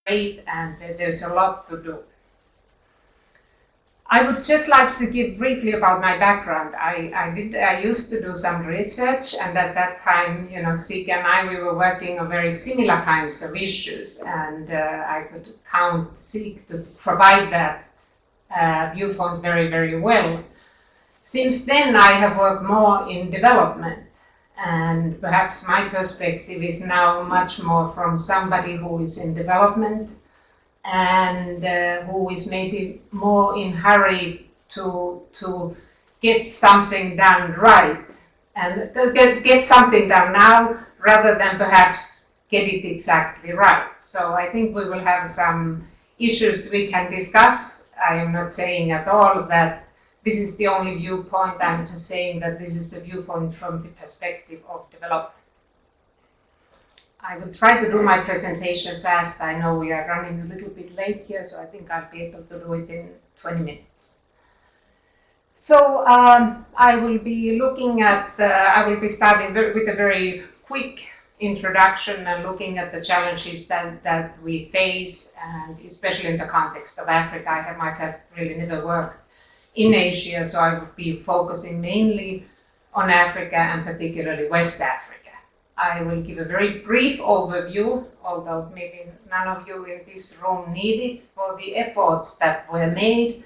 great, and there's a lot to do. I would just like to give briefly about my background. I used to do some research, and at that time, Sig and I, we were working on very similar kinds of issues, and I could count Sig to provide that viewpoint very, very well. Since then, I have worked more in development, and perhaps my perspective is now much more from somebody who is in development and who is maybe more in hurry to get something done right and get something done now rather than perhaps get it exactly right. So I think we will have some issues we can discuss. I am not saying at all that this is the only viewpoint. I'm just saying that this is the viewpoint from the perspective of development. I will try to do my presentation fast. I know we are running a little bit late here, so I think I'll be able to do it in 20 minutes. So I will be looking at, I will be starting with a very quick introduction and looking at the challenges that we face, and especially in the context of Africa. I have myself really never worked in Asia, so I will be focusing mainly on Africa and particularly West Africa. I will give a very brief overview, although maybe none of you in this room need it, for the efforts that were made,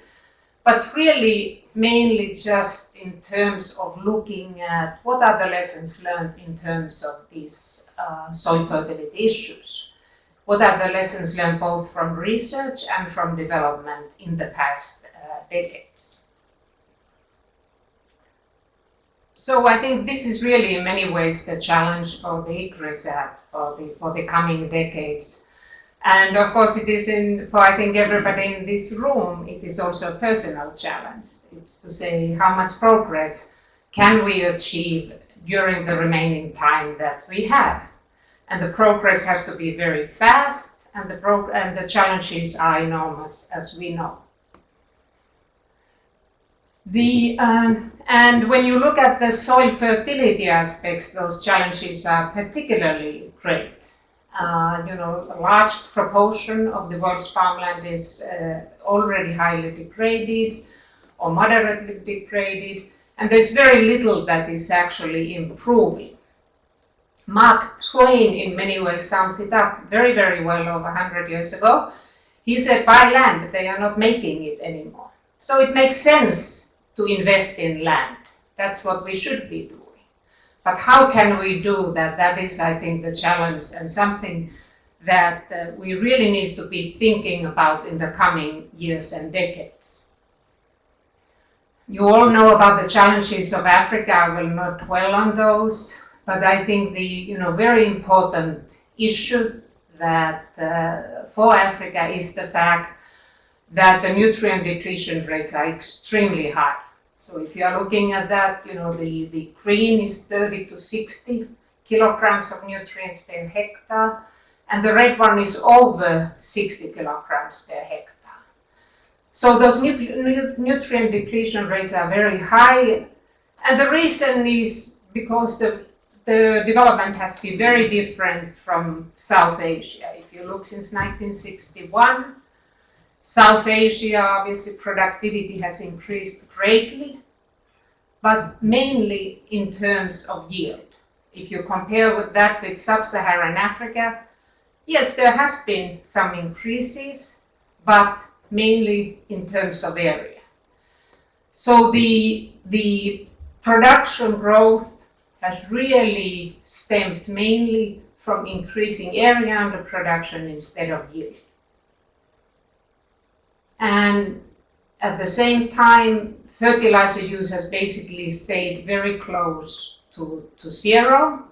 but really mainly just in terms of looking at what are the lessons learned in terms of these soil fertility issues. What are the lessons learned both from research and from development in the past decades? So I think this is really in many ways the challenge for the ICRISAT for the coming decades. And of course it is for I think everybody in this room, it is also a personal challenge. It's to say how much progress can we achieve during the remaining time that we have. And the progress has to be very fast, and the challenges are enormous, as we know. And when you look at the soil fertility aspects, those challenges are particularly great. A large proportion of the world's farmland is already highly degraded or moderately degraded, and there's very little that is actually improving. Mark Twain, in many ways, summed it up very, very well over 100 years ago. He said, buy land, they are not making it anymore. So it makes sense to invest in land. That's what we should be doing. But how can we do that? That is, I think, the challenge, and something that we really need to be thinking about in the coming years and decades. You all know about the challenges of Africa. I will not dwell on those, but I think the very important issue that for Africa is the fact that the nutrient depletion rates are extremely high. So if you are looking at that, the green is 30 to 60 kilograms of nutrients per hectare, and the red one is over 60 kilograms per hectare. So those nutrient depletion rates are very high, and the reason is because the development has been very different from South Asia. If you look since 1961, South Asia, obviously, productivity has increased greatly, but mainly in terms of yield. If you compare that with sub-Saharan Africa, yes, there has been some increases, but mainly in terms of area. So the production growth has really stemmed mainly from increasing area under production instead of yield. And at the same time, fertilizer use has basically stayed very close to zero,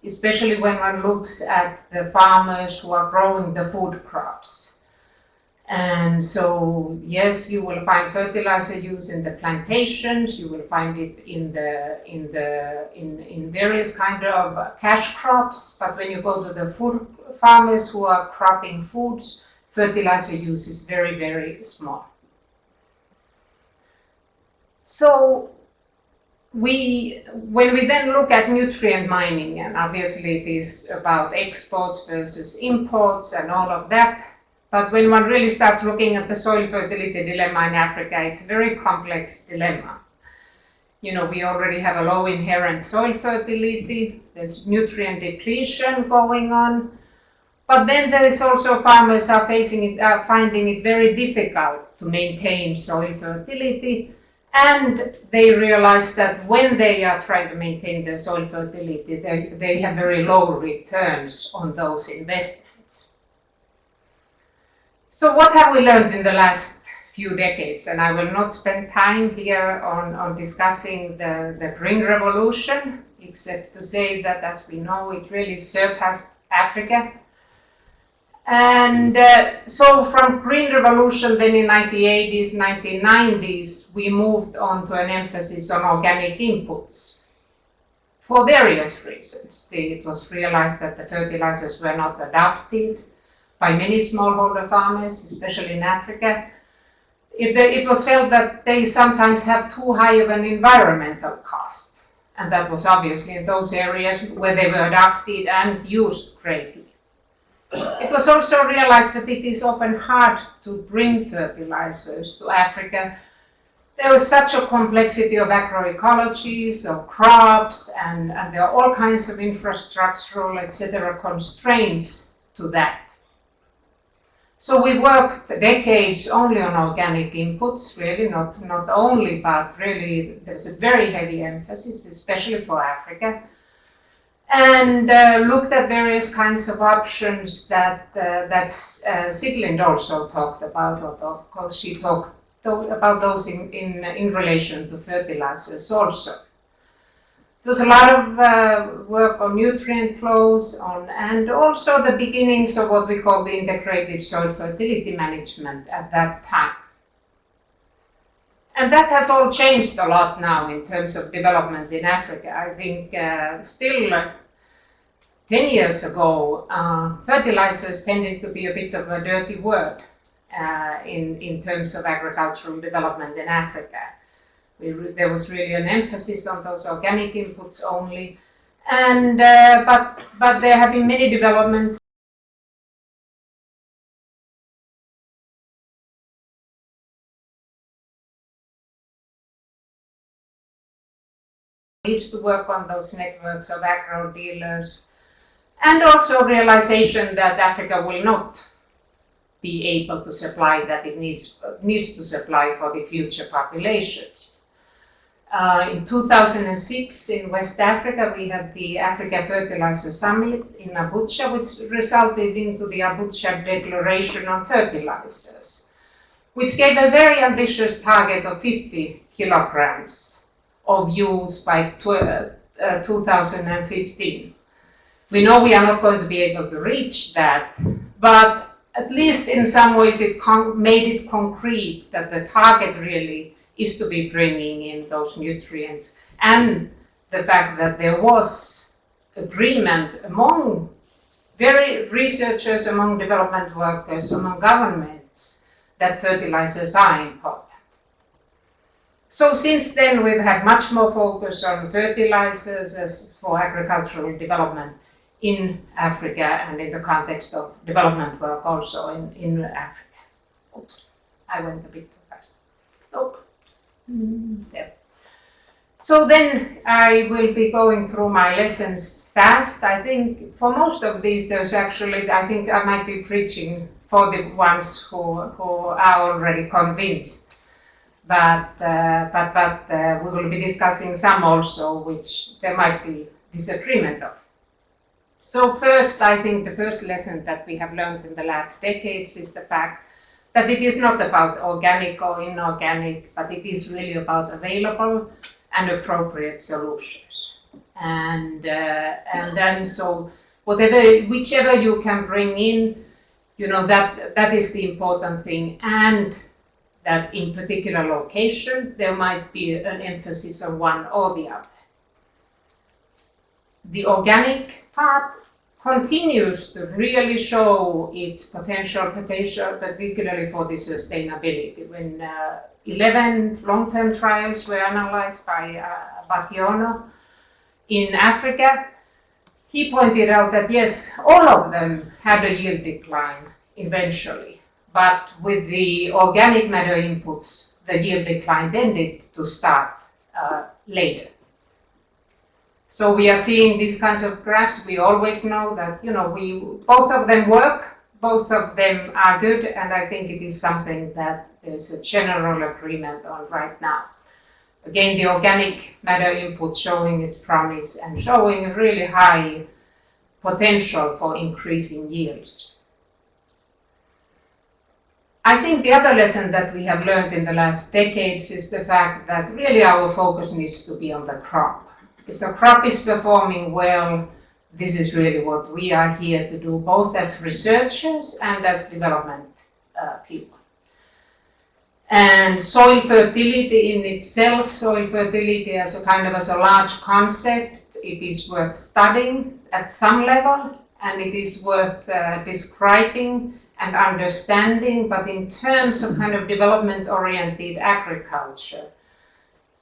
especially when one looks at the farmers who are growing the food crops. And so, yes, you will find fertilizer use in the plantations, you will find it in various kind of cash crops, but when you go to the food farmers who are cropping foods, fertilizer use is very, very small. So when we then look at nutrient mining, and obviously it is about exports versus imports and all of that, But when one really starts looking at the soil fertility dilemma in Africa, it's a very complex dilemma. You know, we already have a low inherent soil fertility, there's nutrient depletion going on, but then there is also farmers are finding it very difficult to maintain soil fertility, and they realize that when they are trying to maintain their soil fertility, they have very low returns on those investments. So what have we learned in the last few decades? And I will not spend time here on discussing the Green Revolution, except to say that, as we know, it really surpassed Africa. And so from Green Revolution then in 1980s, 1990s, we moved on to an emphasis on organic inputs for various reasons. It was realized that the fertilizers were not adopted by many smallholder farmers, especially in Africa. It was felt that they sometimes have too high of an environmental cost, and that was obviously in those areas where they were adopted and used greatly. It was also realized that it is often hard to bring fertilizers to Africa. There was such a complexity of agroecologies, of crops, and there are all kinds of infrastructural, etc., constraints to that. So we worked decades only on organic inputs, really, not only, but really there's a very heavy emphasis, especially for Africa. And looked at various kinds of options that Sieglind also talked about, or of course she talked about those in relation to fertilizers also. There was a lot of work on nutrient flows, and also the beginnings of what we call the integrated soil fertility management at that time. And that has all changed a lot now in terms of development in Africa. I think still 10 years ago, fertilizers tended to be a bit of a dirty word in terms of agricultural development in Africa. There was really an emphasis on those organic inputs only, and but there have been many developments. Needs to work on those networks of agro dealers, and also realization that Africa will not be able to supply that it needs to supply for the future populations. In 2006 in West Africa, we had the Africa Fertilizer Summit in Abuja, which resulted into the Abuja Declaration on Fertilizers, which gave a very ambitious target of 50 kilograms of use by 2015. We know we are not going to be able to reach that, but at least in some ways it made it concrete that the target really is to be bringing in those nutrients, and the fact that there was agreement among researchers, among development workers, among governments, that fertilizers are important. So since then we've had much more focus on fertilizers as for agricultural development in Africa and in the context of development work also in Africa. Oops, I went a bit too fast. Nope. There. So then I will be going through my lessons fast. I think for most of these there's actually, I think I might be preaching for the ones who are already convinced. But we will be discussing some also which there might be disagreement of. So first, I think the first lesson that we have learned in the last decades is the fact that it is not about organic or inorganic, but it is really about available and appropriate solutions. And then so whichever you can bring in, you know, that is the important thing, and that in particular location there might be an emphasis on one or the other. The organic part continues to really show its potential, particularly for the sustainability. When 11 long-term trials were analyzed by Abt in Africa, he pointed out that yes, all of them had a yield decline eventually. but with the organic matter inputs, the yield decline tended to start later. So we are seeing these kinds of graphs. We always know that, both of them work, both of them are good, and I think it is something that there's a general agreement on right now. Again, the organic matter input showing its promise and showing a really high potential for increasing yields. I think the other lesson that we have learned in the last decades is the fact that really our focus needs to be on the crop. If the crop is performing well, this is really what we are here to do, both as researchers and as development people. And soil fertility in itself, soil fertility as a large concept, it is worth studying at some level, and it is worth describing and understanding, but in terms of development-oriented agriculture,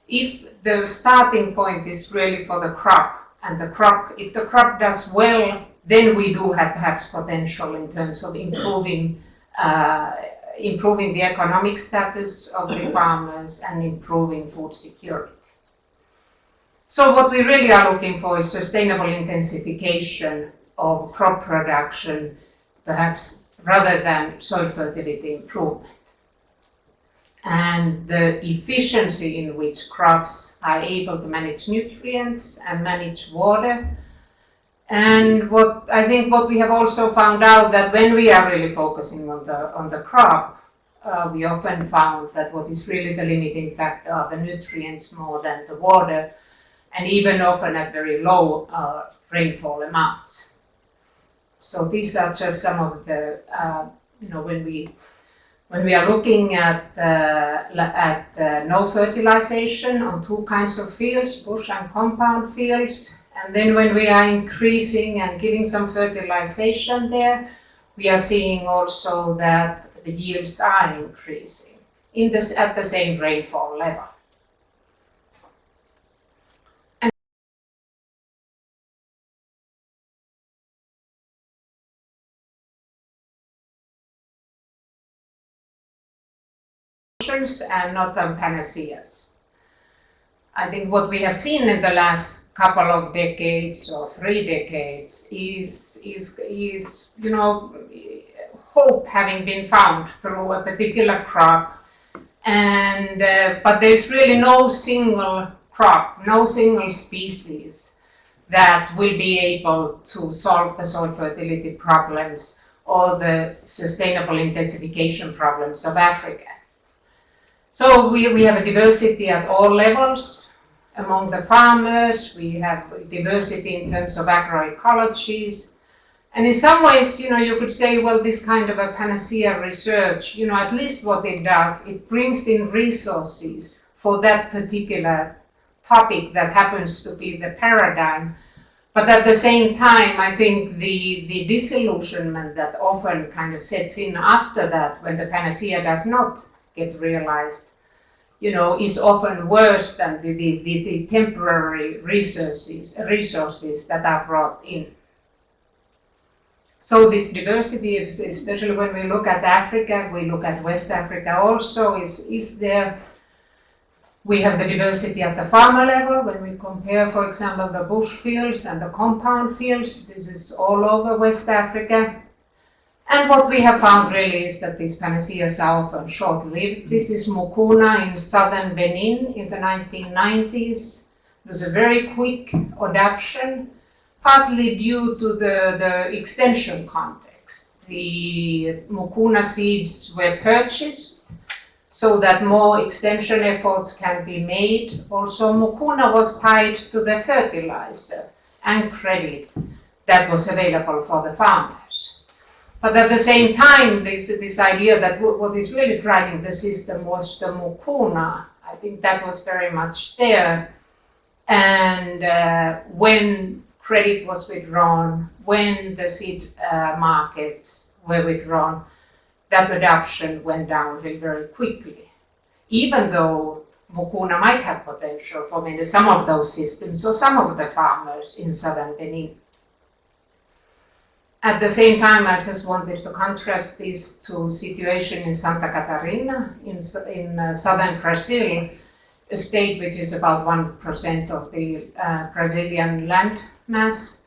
if the starting point is really for the crop, and if the crop does well, then we do have perhaps potential in terms of improving the economic status of the farmers and improving food security. So what we really are looking for is sustainable intensification of crop production, perhaps rather than soil fertility improvement. And the efficiency in which crops are able to manage nutrients and manage water. And what we have also found out that when we are really focusing on the crop, we often found that what is really the limiting factor are the nutrients more than the water, and even often at very low rainfall amounts. So these are just some of the, when we are looking at no fertilization on two kinds of fields, bush and compound fields, and then when we are increasing and giving some fertilization there, we are seeing also that the yields are increasing at the same rainfall level. And not on panaceas. I think what we have seen in the last couple of decades or 3 decades is hope having been found through a particular crop, and but there's really no single crop, no single species that will be able to solve the soil fertility problems or the sustainable intensification problems of Africa. So we have a diversity at all levels among the farmers. We have diversity in terms of agroecologies. And in some ways, you could say, well, this kind of a panacea research, at least what it does, it brings in resources for that particular topic that happens to be the paradigm. But at the same time, I think the disillusionment that often sets in after that, when the panacea does not get realized, is often worse than the temporary resources that are brought in. So this diversity, especially when we look at Africa, we look at West Africa also, is there. We have the diversity at the farmer level when we compare, for example, the bush fields and the compound fields. This is all over West Africa. And what we have found really is that these panaceas are often short-lived. This is mucuna in southern Benin in the 1990s. It was a very quick adoption, partly due to the extension context. The mucuna seeds were purchased so that more extension efforts can be made. Also, mucuna was tied to the fertilizer and credit that was available for the farmers. But at the same time, this idea that what is really driving the system was the mucuna. I think that was very much there. And when credit was withdrawn, when the seed markets were withdrawn, that adoption went downhill very quickly. Even though mucuna might have potential for maybe some of those systems or some of the farmers in southern Benin. At the same time, I just wanted to contrast this to situation in Santa Catarina in southern Brazil, a state which is about 1% of the Brazilian land mass,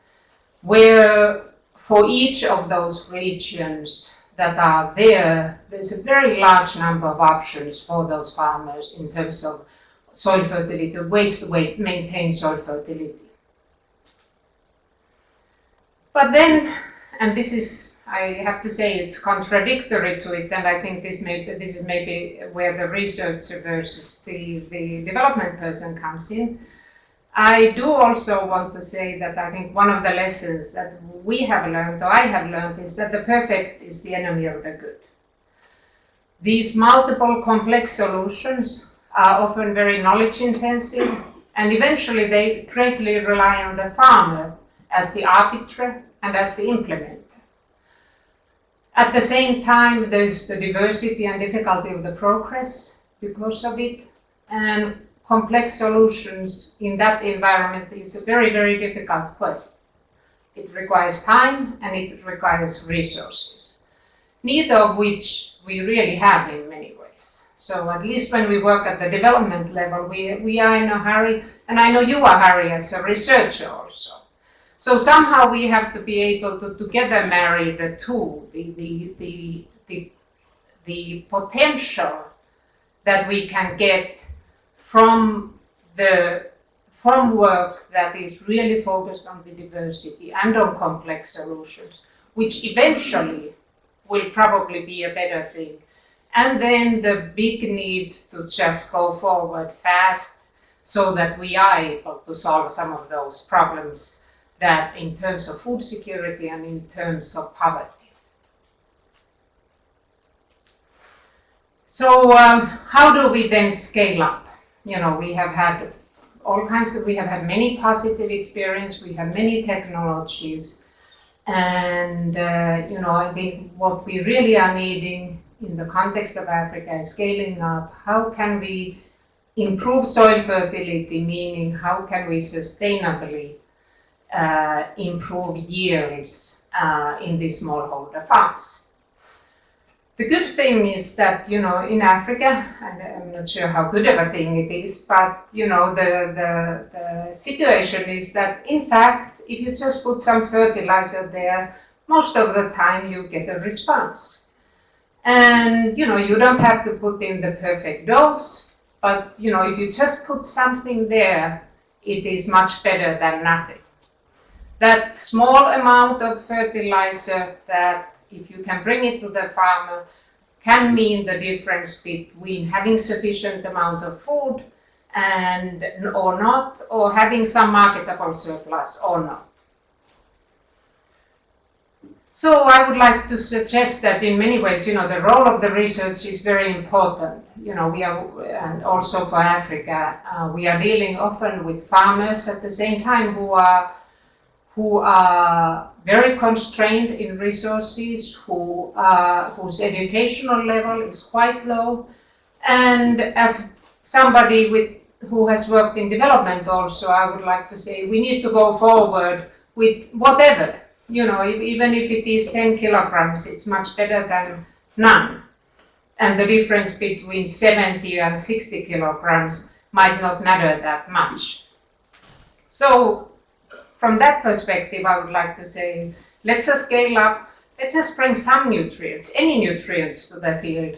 where for each of those regions that are there, there's a very large number of options for those farmers in terms of soil fertility, ways to maintain soil fertility. But then, and this is, I have to say, it's contradictory to it, and I think this is maybe where the researcher versus the development person comes in. I do also want to say that I think one of the lessons that we have learned, or I have learned, is that the perfect is the enemy of the good. These multiple complex solutions are often very knowledge intensive, and eventually they greatly rely on the farmer as the arbiter and as the implementer. At the same time, there's the diversity and difficulty of the progress because of it, and complex solutions in that environment is a very, very difficult quest. It requires time and it requires resources, neither of which we really have in many ways. So at least when we work at the development level, we are in a hurry, and I know you are Harry as a researcher also. So somehow we have to be able to together marry the two, the potential that we can get from work that is really focused on the diversity and on complex solutions, which eventually will probably be a better thing. And then the big need to just go forward fast so that we are able to solve some of those problems that in terms of food security and in terms of poverty. So how do we then scale up? You know, we have had we have had many positive experiences, we have many technologies, and you know, I think what we really are needing in the context of Africa is scaling up. How can we improve soil fertility, meaning how can we sustainably improve yields in these smallholder farms? The good thing is that, you know, in Africa, and I'm not sure how good of a thing it is, but, you know, the situation is that, in fact, if you just put some fertilizer there, most of the time you get a response. And, you know, you don't have to put in the perfect dose, but, you know, if you just put something there, it is much better than nothing. That small amount of fertilizer that, if you can bring it to the farmer, can mean the difference between having sufficient amount of food and or not, or having some marketable surplus or not. So I would like to suggest that in many ways, you know, the role of the research is very important. You know, we are, and also for Africa, we are dealing often with farmers at the same time who are very constrained in resources, whose educational level is quite low. And as somebody who has worked in development also, I would like to say we need to go forward with whatever. You know, even if it is 10 kilograms, it's much better than none. And the difference between 70 and 60 kilograms might not matter that much. So, from that perspective, I would like to say, let's just scale up, let's just bring some nutrients, any nutrients to the field.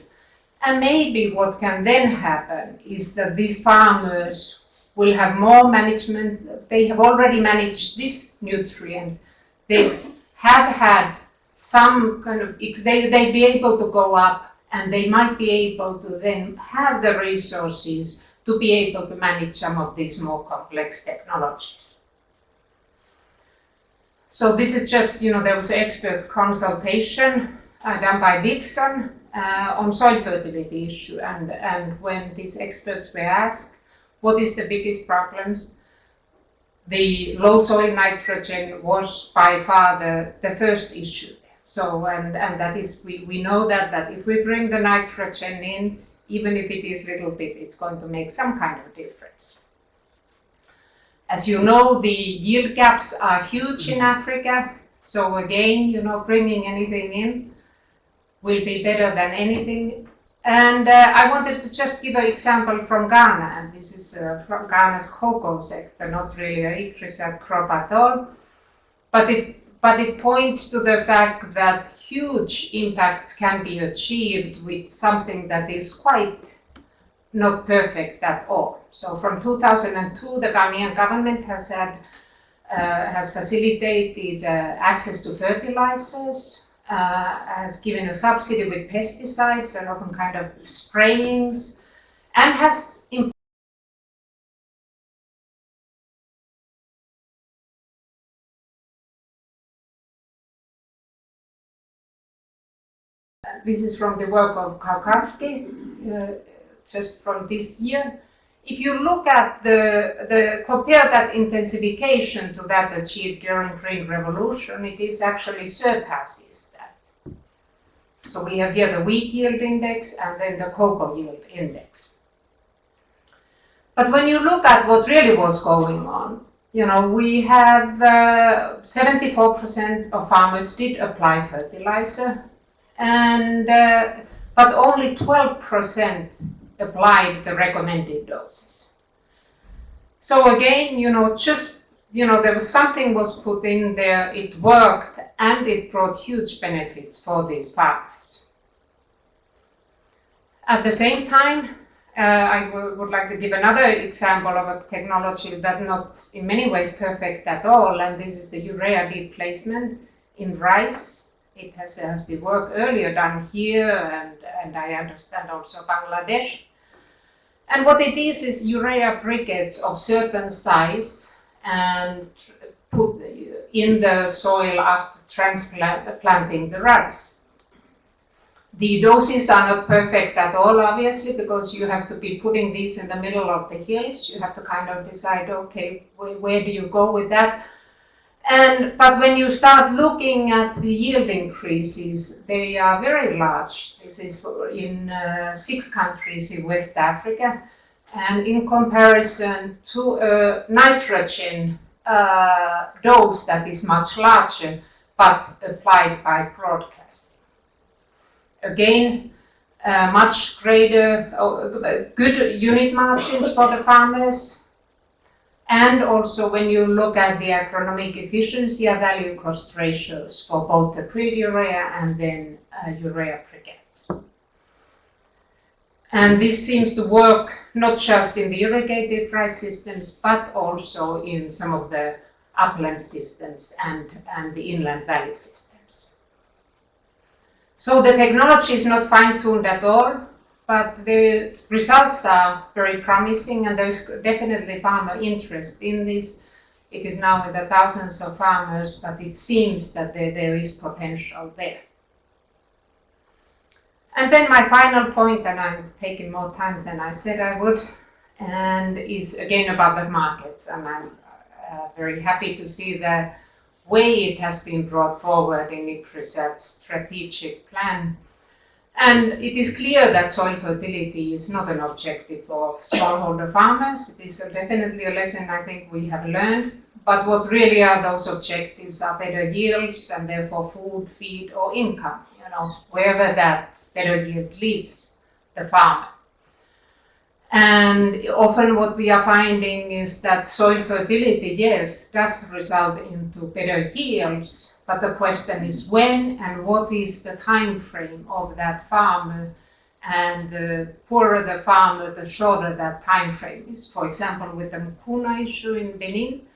And maybe what can then happen is that these farmers will have more management. They have already managed this nutrient. They have had some kind of, they'll be able to go up, and they might be able to then have the resources to be able to manage some of these more complex technologies. So this is just, you know, there was an expert consultation done by Dixon on soil fertility issue, and when these experts were asked, what is the biggest problems? The low soil nitrogen was by far the first issue. So, and that is, we know that if we bring the nitrogen in, even if it is little bit, it's going to make some kind of difference. As you know, the yield gaps are huge in Africa. So again, you know, bringing anything in will be better than anything. And I wanted to just give an example from Ghana, and this is from Ghana's cocoa sector, not really a ICRISAT crop at all, but it points to the fact that huge impacts can be achieved with something that is quite not perfect at all. So from 2002, the Ghanaian government has facilitated access to fertilizers, has given a subsidy with pesticides and often kind of sprayings, and has this is from the work of Kaukarski, just from this year. If you look at compare that intensification to that achieved during Green Revolution, it is actually surpasses that. So we have here the wheat yield index and then the cocoa yield index. But when you look at what really was going on, you know, we have 74% of farmers did apply fertilizer, and but only 12% applied the recommended doses. So again, you know, just, you know, there was something was put in there, it worked, and it brought huge benefits for these farmers. At the same time, I would like to give another example of a technology that not in many ways perfect at all, and this is the urea depletion in rice. It has been work earlier done here, and I understand also Bangladesh. And what it is urea briquettes of certain size and put in the soil after transplanting the rice. The doses are not perfect at all, obviously, because you have to be putting these in the middle of the hills. You have to kind of decide, okay, where do you go with that? But when you start looking at the yield increases, they are very large. This is in 6 countries in West Africa, and in comparison to a nitrogen dose that is much larger, but applied by broadcasting. Again, much greater, good unit margins for the farmers. And also when you look at the agronomic efficiency and value cost ratios for both the pre-urea and then urea briquettes. And this seems to work not just in the irrigated rice systems, but also in some of the upland systems and the inland valley systems. So the technology is not fine-tuned at all, but the results are very promising, and there's definitely farmer interest in this. It is now with the thousands of farmers, but it seems that there is potential there. And then my final point, and I'm taking more time than I said I would, and is again about the markets. And I'm very happy to see the way it has been brought forward in ICRISAT's strategic plan. And it is clear that soil fertility is not an objective for smallholder farmers. It is definitely a lesson I think we have learned. But what really are those objectives are better yields and therefore food, feed, or income, you know, wherever that better yield leads the farmer. And often what we are finding is that soil fertility, yes, does result into better yields, but the question is when and what is the time frame of that farmer, and the poorer the farmer, the shorter that time frame is. For example, with the mucuna issue in Benin,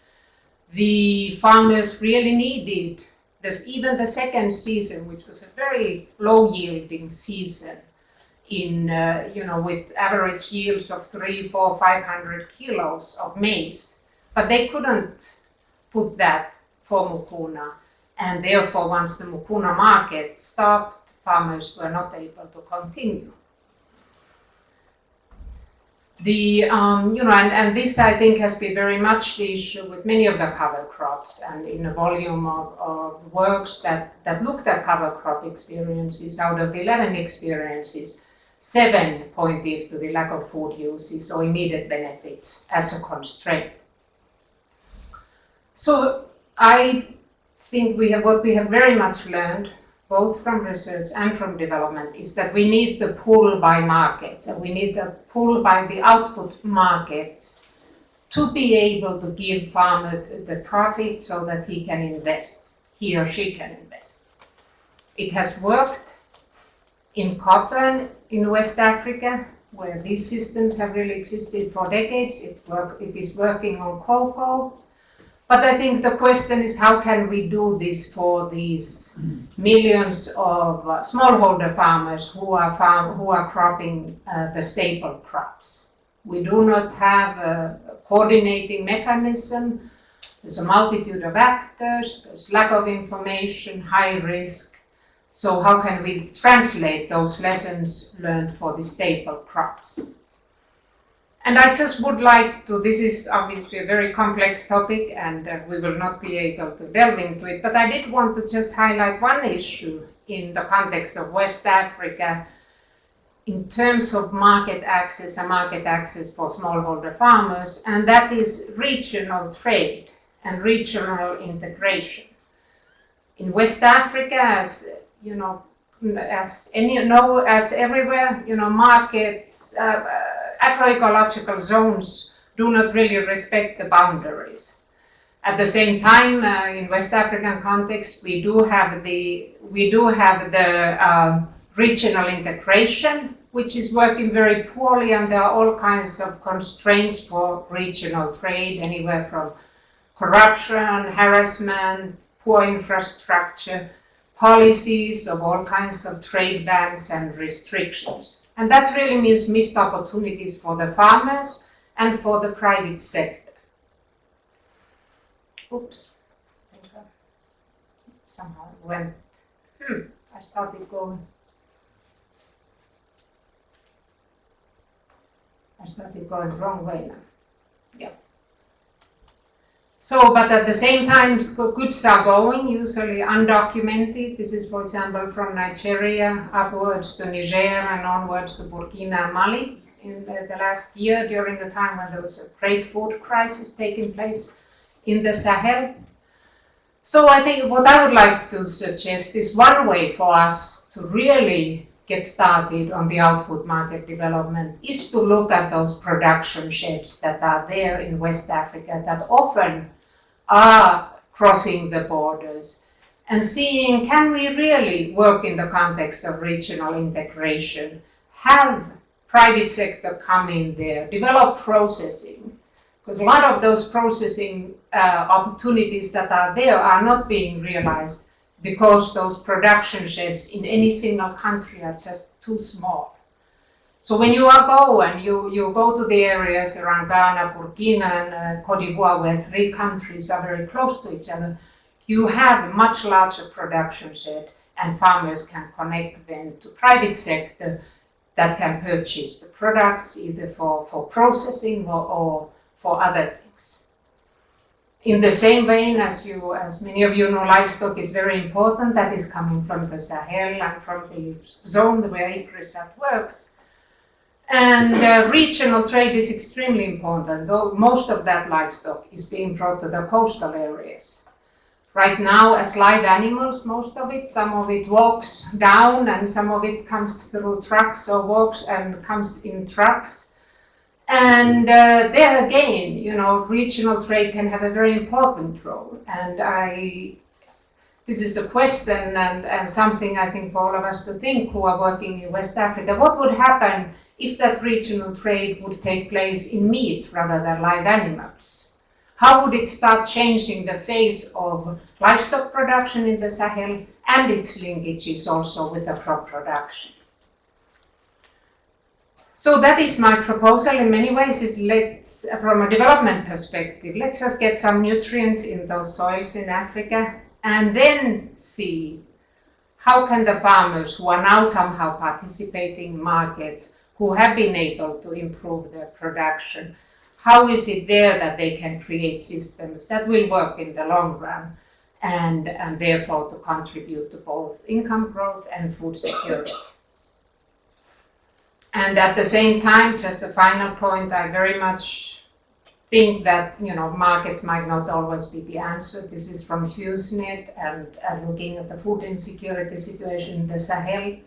the farmers really needed this, even the second season, which was a very low yielding season, in with average yields of 300, 400, 500 kilos of maize, but they couldn't put that for mucuna, and therefore once the mucuna market stopped, farmers were not able to continue. And this I think has been very much the issue with many of the cover crops, and in a volume of works that looked at cover crop experiences, out of the 11 experiences, 7 pointed to the lack of food uses or immediate benefits as a constraint. So I think what we have very much learned, both from research and from development, is that we need the pull by markets, and we need the pull by the output markets to be able to give farmer the profit so that he can invest, he or she can invest. It has worked in cotton in West Africa, where these systems have really existed for decades. It is working on cocoa. But I think the question is, how can we do this for these millions of smallholder farmers who are cropping the staple crops? We do not have a coordinating mechanism. There's a multitude of actors, there's lack of information, high risk. So how can we translate those lessons learned for the staple crops? And I just would like to, this is obviously a very complex topic and we will not be able to delve into it, but I did want to just highlight one issue in the context of West Africa in terms of market access and market access for smallholder farmers, and that is regional trade and regional integration. In West Africa, as you know, as everywhere, markets, agroecological zones do not really respect the boundaries. At the same time, in West African context, we do have the regional integration, which is working very poorly, and there are all kinds of constraints for regional trade, anywhere from corruption, harassment, poor infrastructure, policies of all kinds of trade bans and restrictions. And that really means missed opportunities for the farmers and for the private sector. Oops, somehow it went, I started going wrong way now. Yeah. So, but at the same time, goods are going, usually undocumented. This is, for example, from Nigeria upwards to Niger and onwards to Burkina and Mali in the last year, during the time when there was a great food crisis taking place in the Sahel. So I think what I would like to suggest is one way for us to really get started on the output market development is to look at those production sheds that are there in West Africa that often are crossing the borders and seeing, can we really work in the context of regional integration, have private sector come in there, develop processing, because a lot of those processing opportunities that are there are not being realized because those production sheds in any single country are just too small. So when you go and you go to the areas around Ghana, Burkina, and Cote d'Ivoire, where three countries are very close to each other, you have a much larger production shed, and farmers can connect then to private sector that can purchase the products either for processing or for other things. In the same vein, as many of you know, livestock is very important. That is coming from the Sahel and from the zone where ICRISAT works. And regional trade is extremely important, though most of that livestock is being brought to the coastal areas. Right now, as live animals, most of it, some of it walks down and some of it comes through trucks or walks and comes in trucks. And there again, regional trade can have a very important role. And this is a question and something I think for all of us to think who are working in West Africa. What would happen if that regional trade would take place in meat rather than live animals? How would it start changing the face of livestock production in the Sahel and its linkages also with the crop production? So that is my proposal in many ways, is from a development perspective, let's just get some nutrients in those soils in Africa and then see how can the farmers who are now somehow participating in markets, who have been able to improve their production, how is it there that they can create systems that will work in the long run and therefore to contribute to both income growth and food security. And at the same time, just a final point, I very much think that markets might not always be the answer. This is from HughesNet and looking at the food insecurity situation in the Sahel.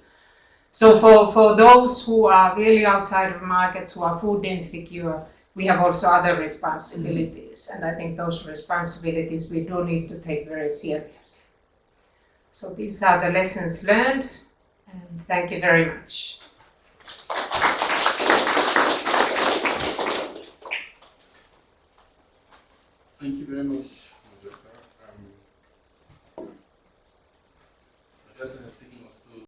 So for those who are really outside of markets, who are food insecure, we have also other responsibilities. And I think those responsibilities we do need to take very seriously. So these are the lessons learned, and thank you very much. Thank you very much, Marjatta. Marjatta has taken us through